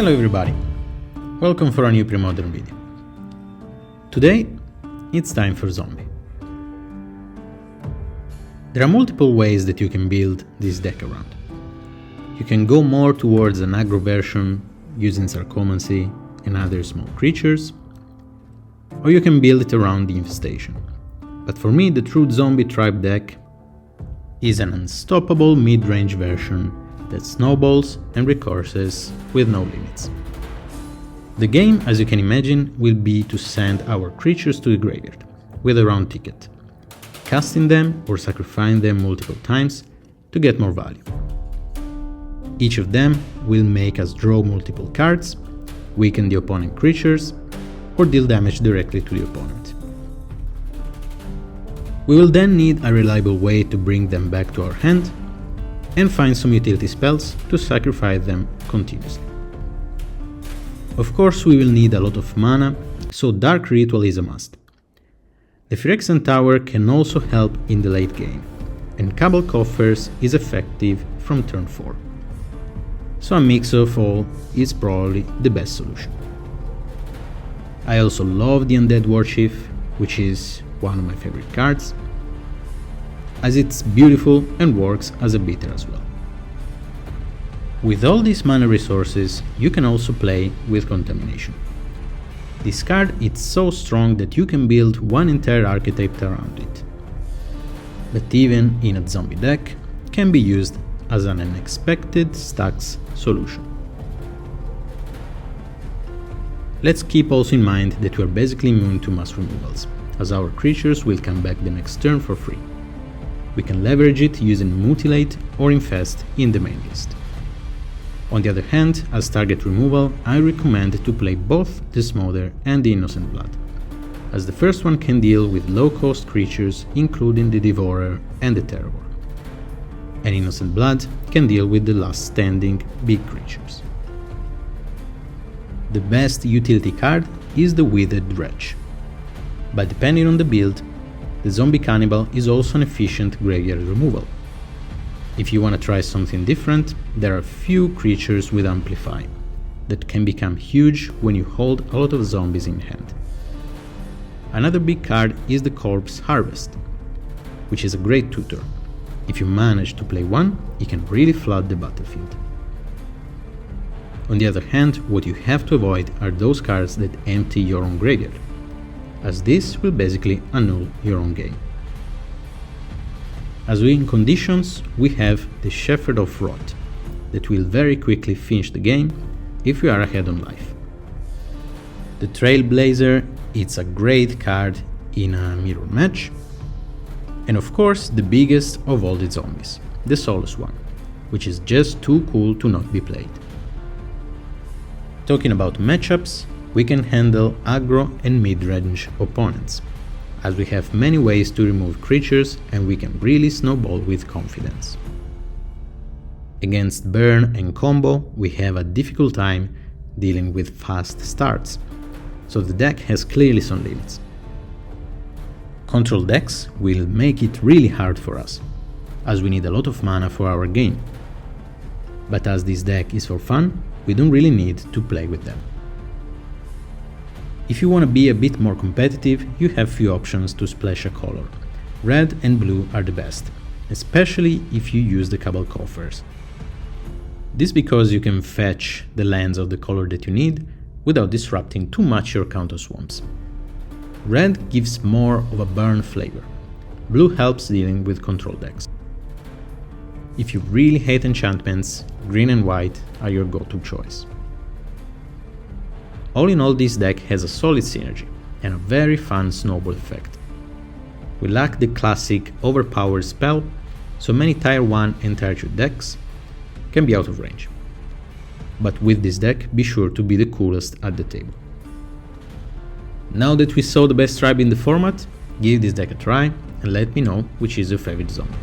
Hello everybody, welcome for a new PREMODERN video. Today it's time for zombie. There are multiple ways that you can build this deck around. You can go more towards an aggro version using Sarcomancy and other small creatures, or you can build it around the infestation. But for me the true zombie tribe deck is an unstoppable mid-range version that snowballs and recurses with no limits. The game, as you can imagine, will be to send our creatures to the graveyard with a round ticket, casting them or sacrificing them multiple times to get more value. Each of them will make us draw multiple cards, weaken the opponent creatures, or deal damage directly to the opponent. We will then need a reliable way to bring them back to our hand and find some utility spells to sacrifice them continuously. Of course we will need a lot of mana, so Dark Ritual is a must. The Phyrexian Tower can also help in the late game, and Cabal Coffers is effective from turn 4. So a mix of all is probably the best solution. I also love the Undead Warchief, which is one of my favorite cards, as it's beautiful and works as a beater as well. With all these mana resources, you can also play with Contamination. This card is so strong that you can build one entire archetype around it. But even in a zombie deck, can be used as an unexpected stacks solution. Let's keep also in mind that we are basically immune to mass removals, as our creatures will come back the next turn for free. We can leverage it using Mutilate or Infest in the main list. On the other hand, as target removal, I recommend to play both the Smother and the Innocent Blood, as the first one can deal with low-cost creatures including the Devourer and the Terror, and Innocent Blood can deal with the last standing big creatures. The best utility card is the Withered Wretch, but depending on the build, the Zombie Cannibal is also an efficient graveyard removal. If you want to try something different, there are a few creatures with Amplify that can become huge when you hold a lot of zombies in hand. Another big card is the Corpse Harvest, which is a great tutor. If you manage to play one, it can really flood the battlefield. On the other hand, what you have to avoid are those cards that empty your own graveyard, as this will basically annul your own game. As win conditions, we have the Shepherd of Rot, that will very quickly finish the game if we are ahead on life. The Trailblazer, it's a great card in a mirror match, and of course the biggest of all the zombies, the Soulless one, which is just too cool to not be played. Talking about matchups, we can handle aggro and mid-range opponents, as we have many ways to remove creatures and we can really snowball with confidence. Against burn and combo, we have a difficult time dealing with fast starts, so the deck has clearly some limits. Control decks will make it really hard for us, as we need a lot of mana for our game. But as this deck is for fun, we don't really need to play with them. If you want to be a bit more competitive, you have few options to splash a color. Red and blue are the best, especially if you use the Cabal Coffers. This because you can fetch the lands of the color that you need without disrupting too much your counter swamps. Red gives more of a burn flavor. Blue helps dealing with control decks. If you really hate enchantments, green and white are your go-to choice. All in all, this deck has a solid synergy and a very fun snowball effect. We lack the classic overpowered spell, so many tier 1 and tier 2 decks can be out of range. But with this deck, be sure to be the coolest at the table. Now that we saw the best tribe in the format, give this deck a try and let me know which is your favorite zombie.